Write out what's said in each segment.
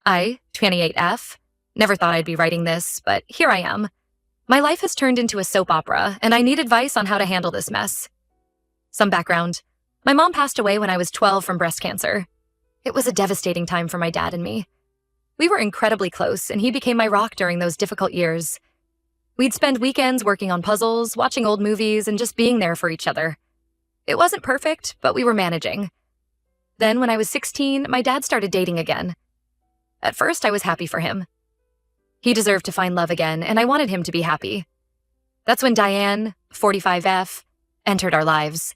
I, 28F, never thought I'd be writing this, but here I am. My life has turned into a soap opera, and I need advice on how to handle this mess. Some background. My mom passed away when I was 12 from breast cancer. It was a devastating time for my dad and me. We were incredibly close, and he became my rock during those difficult years. We'd spend weekends working on puzzles, watching old movies, and just being there for each other. It wasn't perfect, but we were managing. Then, when I was 16, my dad started dating again. At first, I was happy for him. He deserved to find love again, and I wanted him to be happy. That's when Diane, 45F, entered our lives.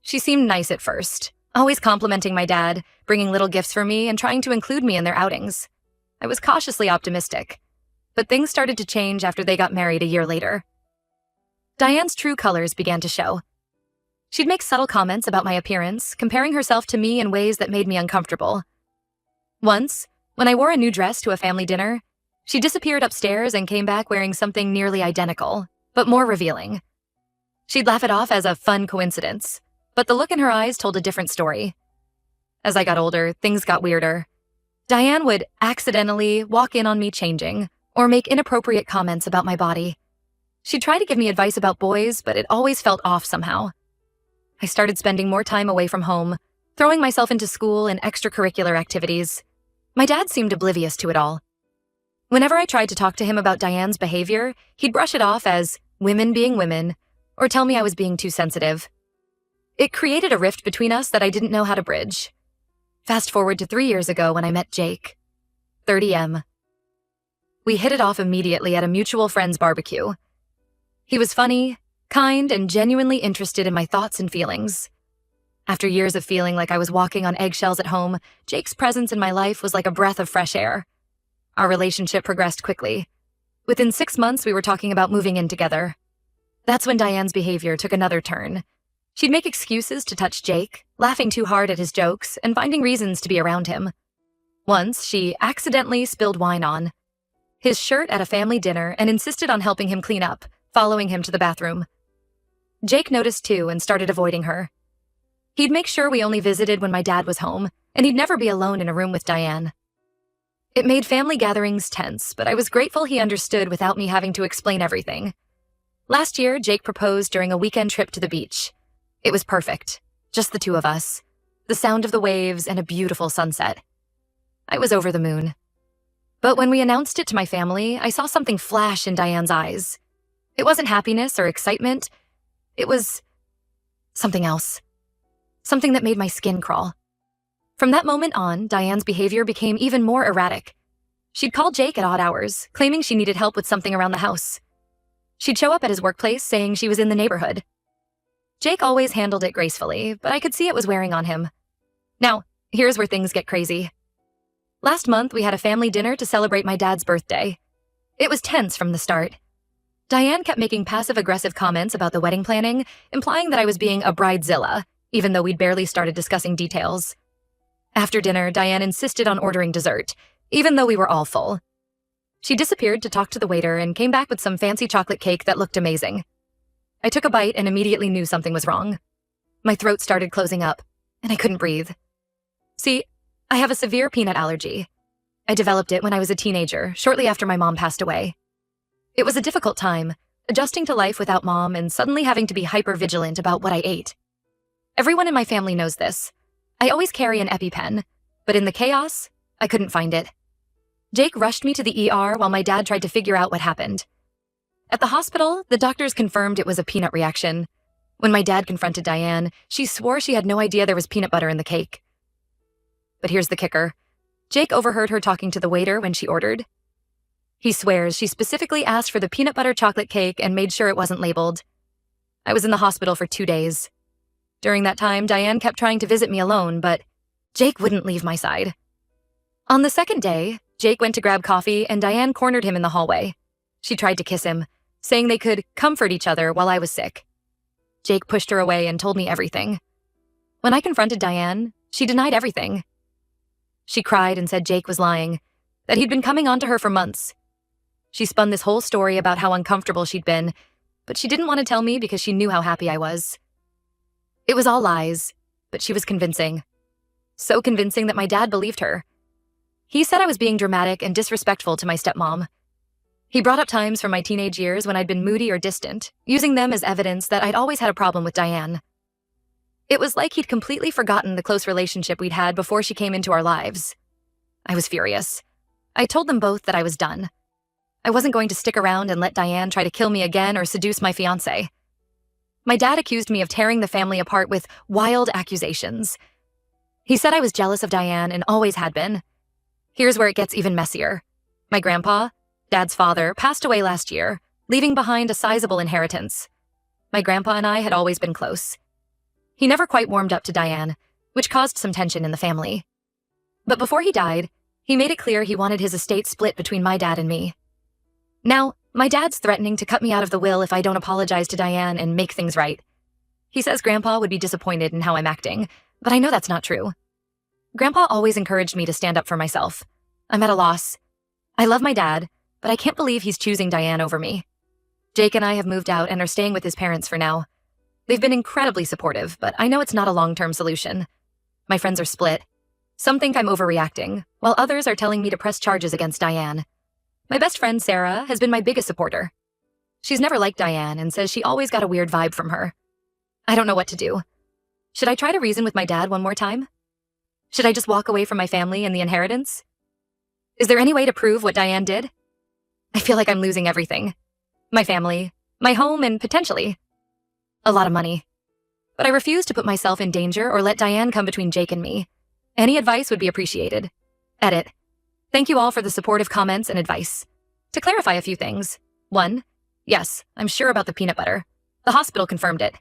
She seemed nice at first, always complimenting my dad, bringing little gifts for me, and trying to include me in their outings. I was cautiously optimistic, but things started to change after they got married a year later. Diane's true colors began to show. She'd make subtle comments about my appearance, comparing herself to me in ways that made me uncomfortable. Once, when I wore a new dress to a family dinner, she disappeared upstairs and came back wearing something nearly identical, but more revealing. She'd laugh it off as a fun coincidence, but the look in her eyes told a different story. As I got older, things got weirder. Diane would accidentally walk in on me changing, or make inappropriate comments about my body. She'd try to give me advice about boys, but it always felt off somehow. I started spending more time away from home, throwing myself into school and extracurricular activities. My dad seemed oblivious to it all. Whenever I tried to talk to him about Diane's behavior, he'd brush it off as women being women, or tell me I was being too sensitive. It created a rift between us that I didn't know how to bridge. Fast forward to 3 years ago when I met Jake, 30M. We hit it off immediately at a mutual friend's barbecue. He was funny, kind, and genuinely interested in my thoughts and feelings. After years of feeling like I was walking on eggshells at home, Jake's presence in my life was like a breath of fresh air. Our relationship progressed quickly. Within 6 months, we were talking about moving in together. That's when Diane's behavior took another turn. She'd make excuses to touch Jake, laughing too hard at his jokes, and finding reasons to be around him. Once, she accidentally spilled wine on his shirt at a family dinner and insisted on helping him clean up, following him to the bathroom. Jake noticed too and started avoiding her. He'd make sure we only visited when my dad was home, and he'd never be alone in a room with Diane. It made family gatherings tense, but I was grateful he understood without me having to explain everything. Last year, Jake proposed during a weekend trip to the beach. It was perfect. Just the two of us. The sound of the waves and a beautiful sunset. I was over the moon. But when we announced it to my family, I saw something flash in Diane's eyes. It wasn't happiness or excitement. It was something else. Something that made my skin crawl. From that moment on, Diane's behavior became even more erratic. She'd call Jake at odd hours, claiming she needed help with something around the house. She'd show up at his workplace saying she was in the neighborhood. Jake always handled it gracefully, but I could see it was wearing on him. Now, here's where things get crazy. Last month, we had a family dinner to celebrate my dad's birthday. It was tense from the start. Diane kept making passive-aggressive comments about the wedding planning, implying that I was being a bridezilla, even though we'd barely started discussing details. After dinner, Diane insisted on ordering dessert, even though we were all full. She disappeared to talk to the waiter and came back with some fancy chocolate cake that looked amazing. I took a bite and immediately knew something was wrong. My throat started closing up, and I couldn't breathe. See, I have a severe peanut allergy. I developed it when I was a teenager, shortly after my mom passed away. It was a difficult time, adjusting to life without mom and suddenly having to be hyper-vigilant about what I ate. Everyone in my family knows this. I always carry an EpiPen, but in the chaos, I couldn't find it. Jake rushed me to the ER while my dad tried to figure out what happened. At the hospital, the doctors confirmed it was a peanut reaction. When my dad confronted Diane, she swore she had no idea there was peanut butter in the cake. But here's the kicker. Jake overheard her talking to the waiter when she ordered. He swears she specifically asked for the peanut butter chocolate cake and made sure it wasn't labeled. I was in the hospital for 2 days. During that time, Diane kept trying to visit me alone, but Jake wouldn't leave my side. On the second day, Jake went to grab coffee and Diane cornered him in the hallway. She tried to kiss him, saying they could comfort each other while I was sick. Jake pushed her away and told me everything. When I confronted Diane, she denied everything. She cried and said Jake was lying, that he'd been coming on to her for months. She spun this whole story about how uncomfortable she'd been, but she didn't want to tell me because she knew how happy I was. It was all lies, but she was convincing. So convincing that my dad believed her. He said I was being dramatic and disrespectful to my stepmom. He brought up times from my teenage years when I'd been moody or distant, using them as evidence that I'd always had a problem with Diane. It was like he'd completely forgotten the close relationship we'd had before she came into our lives. I was furious. I told them both that I was done. I wasn't going to stick around and let Diane try to kill me again or seduce my fiancé. My dad accused me of tearing the family apart with wild accusations. He said I was jealous of Diane and always had been. Here's where it gets even messier. My grandpa, Dad's father, passed away last year, leaving behind a sizable inheritance. My grandpa and I had always been close. He never quite warmed up to Diane, which caused some tension in the family. But before he died, he made it clear he wanted his estate split between my dad and me. Now, my dad's threatening to cut me out of the will if I don't apologize to Diane and make things right. He says Grandpa would be disappointed in how I'm acting, but I know that's not true. Grandpa always encouraged me to stand up for myself. I'm at a loss. I love my dad, but I can't believe he's choosing Diane over me. Jake and I have moved out and are staying with his parents for now. They've been incredibly supportive, but I know it's not a long-term solution. My friends are split. Some think I'm overreacting, while others are telling me to press charges against Diane. My best friend, Sarah, has been my biggest supporter. She's never liked Diane and says she always got a weird vibe from her. I don't know what to do. Should I try to reason with my dad one more time? Should I just walk away from my family and the inheritance? Is there any way to prove what Diane did? I feel like I'm losing everything. My family, my home, and potentially a lot of money. But I refuse to put myself in danger or let Diane come between Jake and me. Any advice would be appreciated. Edit. Thank you all for the supportive comments and advice. To clarify a few things. 1. Yes, I'm sure about the peanut butter. The hospital confirmed it.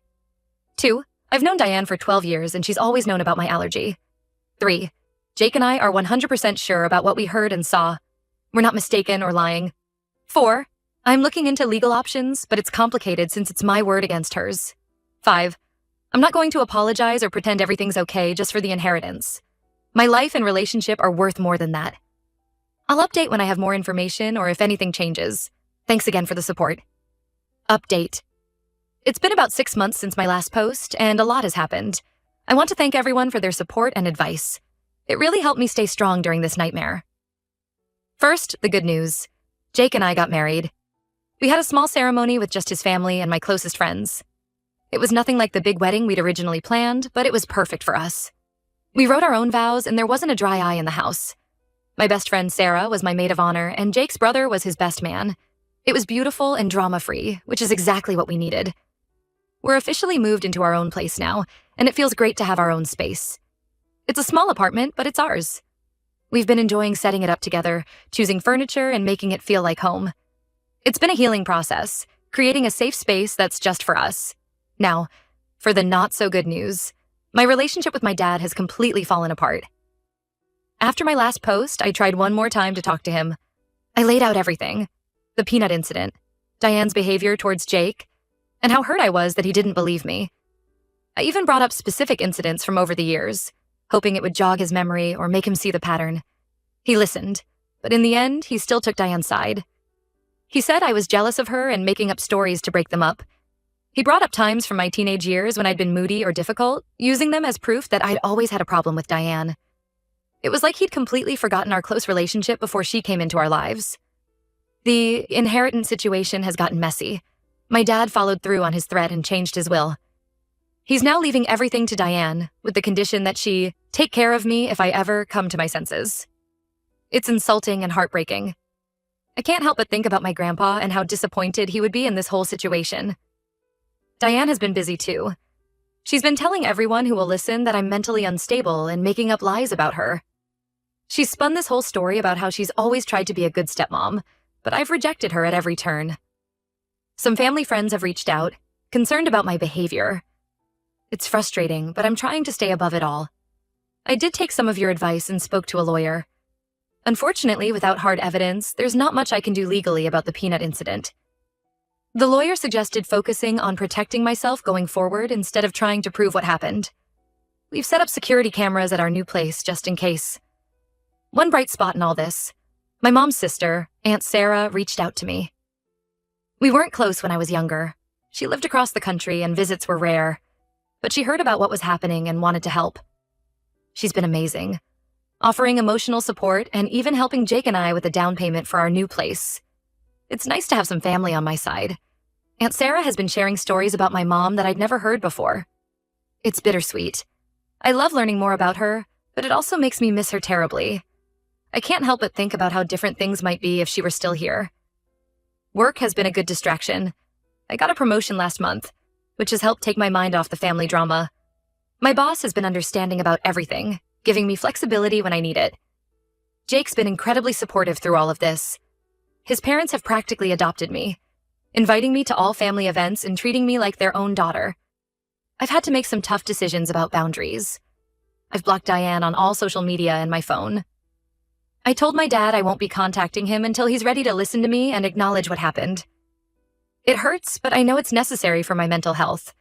2. I've known Diane for 12 years and she's always known about my allergy. 3. Jake and I are 100% sure about what we heard and saw. We're not mistaken or lying. 4. I'm looking into legal options, but it's complicated since it's my word against hers. 5. I'm not going to apologize or pretend everything's okay just for the inheritance. My life and relationship are worth more than that. I'll update when I have more information or if anything changes. Thanks again for the support. Update. It's been about 6 months since my last post, and a lot has happened. I want to thank everyone for their support and advice. It really helped me stay strong during this nightmare. First, the good news. Jake and I got married. We had a small ceremony with just his family and my closest friends. It was nothing like the big wedding we'd originally planned, but it was perfect for us. We wrote our own vows, and there wasn't a dry eye in the house. My best friend Sarah was my maid of honor, and Jake's brother was his best man. It was beautiful and drama-free, which is exactly what we needed. We're officially moved into our own place now, and it feels great to have our own space. It's a small apartment, but it's ours. We've been enjoying setting it up together, choosing furniture and making it feel like home. It's been a healing process, creating a safe space that's just for us. Now, for the not-so-good news. My relationship with my dad has completely fallen apart. After my last post, I tried one more time to talk to him. I laid out everything. The peanut incident, Diane's behavior towards Jake, and how hurt I was that he didn't believe me. I even brought up specific incidents from over the years, hoping it would jog his memory or make him see the pattern. He listened, but in the end, he still took Diane's side. He said I was jealous of her and making up stories to break them up. He brought up times from my teenage years when I'd been moody or difficult, using them as proof that I'd always had a problem with Diane. It was like he'd completely forgotten our close relationship before she came into our lives. The inheritance situation has gotten messy. My dad followed through on his threat and changed his will. He's now leaving everything to Diane, with the condition that she take care of me if I ever come to my senses. It's insulting and heartbreaking. I can't help but think about my grandpa and how disappointed he would be in this whole situation. Diane has been busy too. She's been telling everyone who will listen that I'm mentally unstable and making up lies about her. She's spun this whole story about how she's always tried to be a good stepmom, but I've rejected her at every turn. Some family friends have reached out, concerned about my behavior. It's frustrating, but I'm trying to stay above it all. I did take some of your advice and spoke to a lawyer. Unfortunately, without hard evidence, there's not much I can do legally about the peanut incident. The lawyer suggested focusing on protecting myself going forward instead of trying to prove what happened. We've set up security cameras at our new place just in case. One bright spot in all this, my mom's sister, Aunt Sarah, reached out to me. We weren't close when I was younger. She lived across the country and visits were rare, but she heard about what was happening and wanted to help. She's been amazing. offering emotional support and even helping Jake and I with the down payment for our new place. It's nice to have some family on my side. Aunt Sarah has been sharing stories about my mom that I'd never heard before. It's bittersweet. I love learning more about her, but it also makes me miss her terribly. I can't help but think about how different things might be if she were still here. Work has been a good distraction. I got a promotion last month, which has helped take my mind off the family drama. My boss has been understanding about everything, giving me flexibility when I need it. Jake's been incredibly supportive through all of this. His parents have practically adopted me, inviting me to all family events and treating me like their own daughter. I've had to make some tough decisions about boundaries. I've blocked Diane on all social media and my phone. I told my dad I won't be contacting him until he's ready to listen to me and acknowledge what happened. It hurts, but I know it's necessary for my mental health.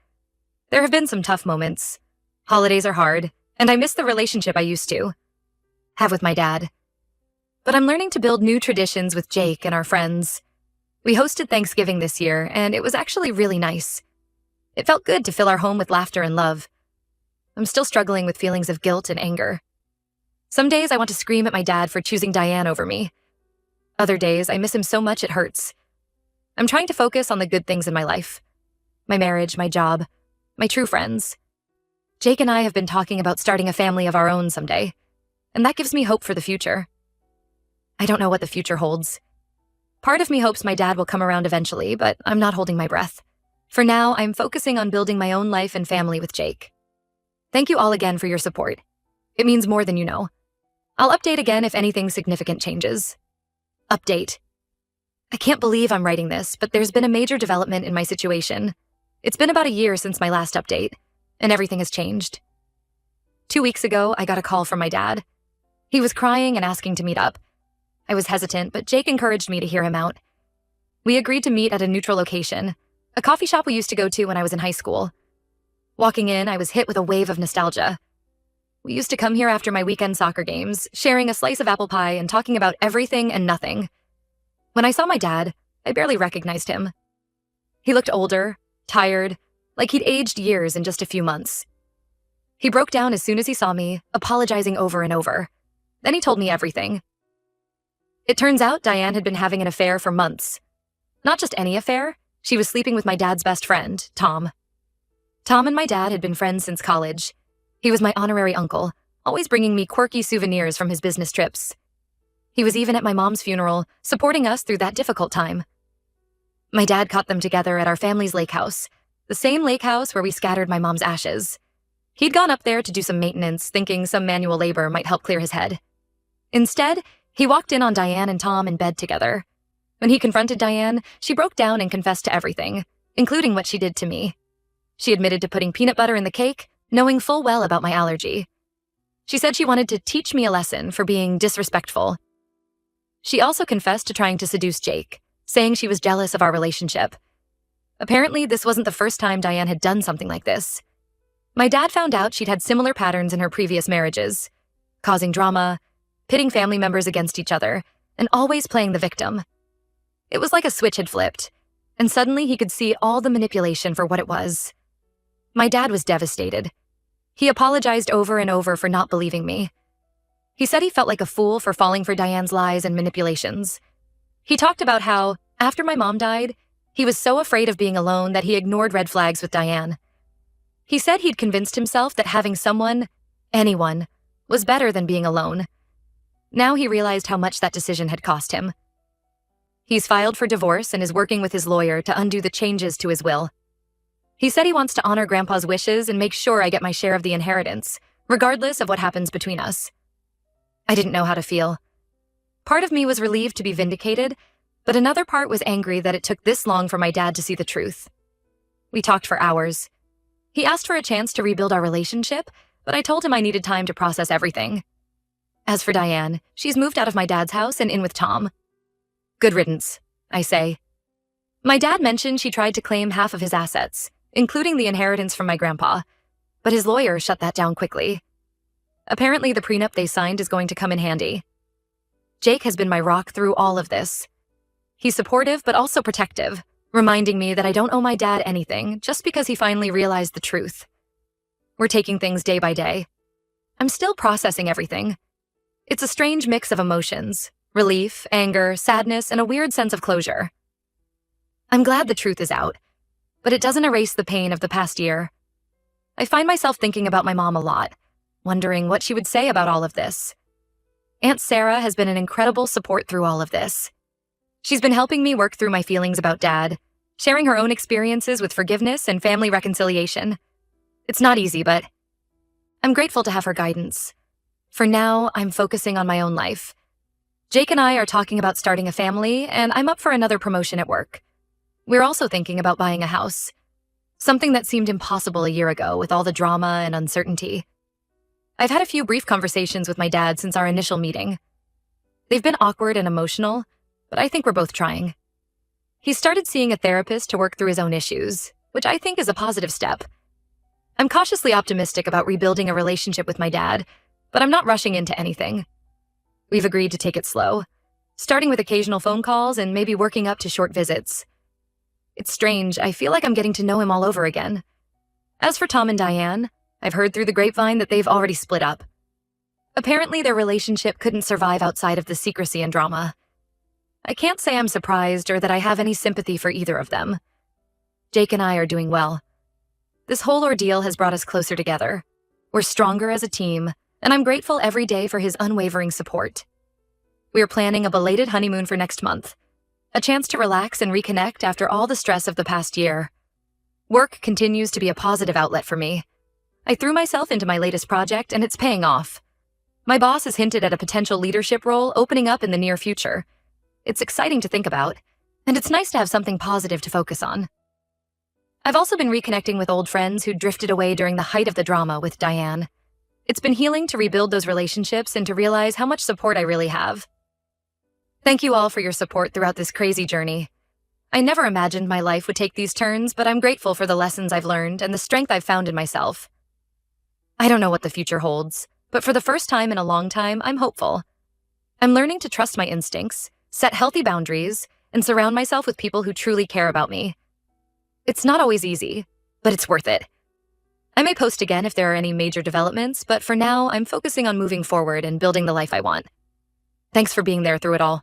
There have been some tough moments. Holidays are hard, and I miss the relationship I used to have with my dad. But I'm learning to build new traditions with Jake and our friends. We hosted Thanksgiving this year, and it was actually really nice. It felt good to fill our home with laughter and love. I'm still struggling with feelings of guilt and anger. Some days I want to scream at my dad for choosing Diane over me. Other days I miss him so much it hurts. I'm trying to focus on the good things in my life. My marriage, my job, my true friends. Jake and I have been talking about starting a family of our own someday, and that gives me hope for the future. I don't know what the future holds. Part of me hopes my dad will come around eventually, but I'm not holding my breath. For now, I'm focusing on building my own life and family with Jake. Thank you all again for your support. It means more than you know. I'll update again if anything significant changes. Update. I can't believe I'm writing this, but there's been a major development in my situation. It's been about a year since my last update, and everything has changed. 2 weeks ago, I got a call from my dad. He was crying and asking to meet up. I was hesitant, but Jake encouraged me to hear him out. We agreed to meet at a neutral location, a coffee shop we used to go to when I was in high school. Walking in, I was hit with a wave of nostalgia. We used to come here after my weekend soccer games, sharing a slice of apple pie and talking about everything and nothing. When I saw my dad, I barely recognized him. He looked older, tired, like he'd aged years in just a few months. He broke down as soon as he saw me, apologizing over and over. Then he told me everything. It turns out Diane had been having an affair for months. Not just any affair, she was sleeping with my dad's best friend, Tom. Tom and my dad had been friends since college. He was my honorary uncle, always bringing me quirky souvenirs from his business trips. He was even at my mom's funeral, supporting us through that difficult time. My dad caught them together at our family's lake house, the same lake house where we scattered my mom's ashes. He'd gone up there to do some maintenance, thinking some manual labor might help clear his head. Instead, he walked in on Diane and Tom in bed together. When he confronted Diane, she broke down and confessed to everything, including what she did to me. She admitted to putting peanut butter in the cake, knowing full well about my allergy. She said she wanted to teach me a lesson for being disrespectful. She also confessed to trying to seduce Jake, saying she was jealous of our relationship. Apparently, this wasn't the first time Diane had done something like this. My dad found out she'd had similar patterns in her previous marriages, causing drama, pitting family members against each other, and always playing the victim. It was like a switch had flipped, and suddenly he could see all the manipulation for what it was. My dad was devastated. He apologized over and over for not believing me. He said he felt like a fool for falling for Diane's lies and manipulations. He talked about how, after my mom died, he was so afraid of being alone that he ignored red flags with Diane. He said he'd convinced himself that having someone, anyone, was better than being alone. Now he realized how much that decision had cost him. He's filed for divorce and is working with his lawyer to undo the changes to his will. He said he wants to honor Grandpa's wishes and make sure I get my share of the inheritance, regardless of what happens between us. I didn't know how to feel. Part of me was relieved to be vindicated, but another part was angry that it took this long for my dad to see the truth. We talked for hours. He asked for a chance to rebuild our relationship, but I told him I needed time to process everything. As for Diane, she's moved out of my dad's house and in with Tom. Good riddance, I say. My dad mentioned she tried to claim half of his assets, including the inheritance from my grandpa, but his lawyer shut that down quickly. Apparently, the prenup they signed is going to come in handy. Jake has been my rock through all of this. He's supportive but also protective, reminding me that I don't owe my dad anything just because he finally realized the truth. We're taking things day by day. I'm still processing everything. It's a strange mix of emotions: relief, anger, sadness, and a weird sense of closure. I'm glad the truth is out, but it doesn't erase the pain of the past year. I find myself thinking about my mom a lot, wondering what she would say about all of this. Aunt Sarah has been an incredible support through all of this. She's been helping me work through my feelings about Dad, sharing her own experiences with forgiveness and family reconciliation. It's not easy, but I'm grateful to have her guidance. For now, I'm focusing on my own life. Jake and I are talking about starting a family, and I'm up for another promotion at work. We're also thinking about buying a house, something that seemed impossible a year ago with all the drama and uncertainty. I've had a few brief conversations with my dad since our initial meeting. They've been awkward and emotional, but I think we're both trying. He started seeing a therapist to work through his own issues, which I think is a positive step. I'm cautiously optimistic about rebuilding a relationship with my dad, but I'm not rushing into anything. We've agreed to take it slow, starting with occasional phone calls and maybe working up to short visits. It's strange, I feel like I'm getting to know him all over again. As for Tom and Diane, I've heard through the grapevine that they've already split up. Apparently their relationship couldn't survive outside of the secrecy and drama. I can't say I'm surprised or that I have any sympathy for either of them. Jake and I are doing well. This whole ordeal has brought us closer together. We're stronger as a team, and I'm grateful every day for his unwavering support. We are planning a belated honeymoon for next month, a chance to relax and reconnect after all the stress of the past year. Work continues to be a positive outlet for me. I threw myself into my latest project, and it's paying off. My boss has hinted at a potential leadership role opening up in the near future. It's exciting to think about, and it's nice to have something positive to focus on. I've also been reconnecting with old friends who drifted away during the height of the drama with Diane. It's been healing to rebuild those relationships and to realize how much support I really have. Thank you all for your support throughout this crazy journey. I never imagined my life would take these turns, but I'm grateful for the lessons I've learned and the strength I've found in myself. I don't know what the future holds, but for the first time in a long time, I'm hopeful. I'm learning to trust my instincts, set healthy boundaries, and surround myself with people who truly care about me. It's not always easy, but it's worth it. I may post again if there are any major developments, but for now, I'm focusing on moving forward and building the life I want. Thanks for being there through it all.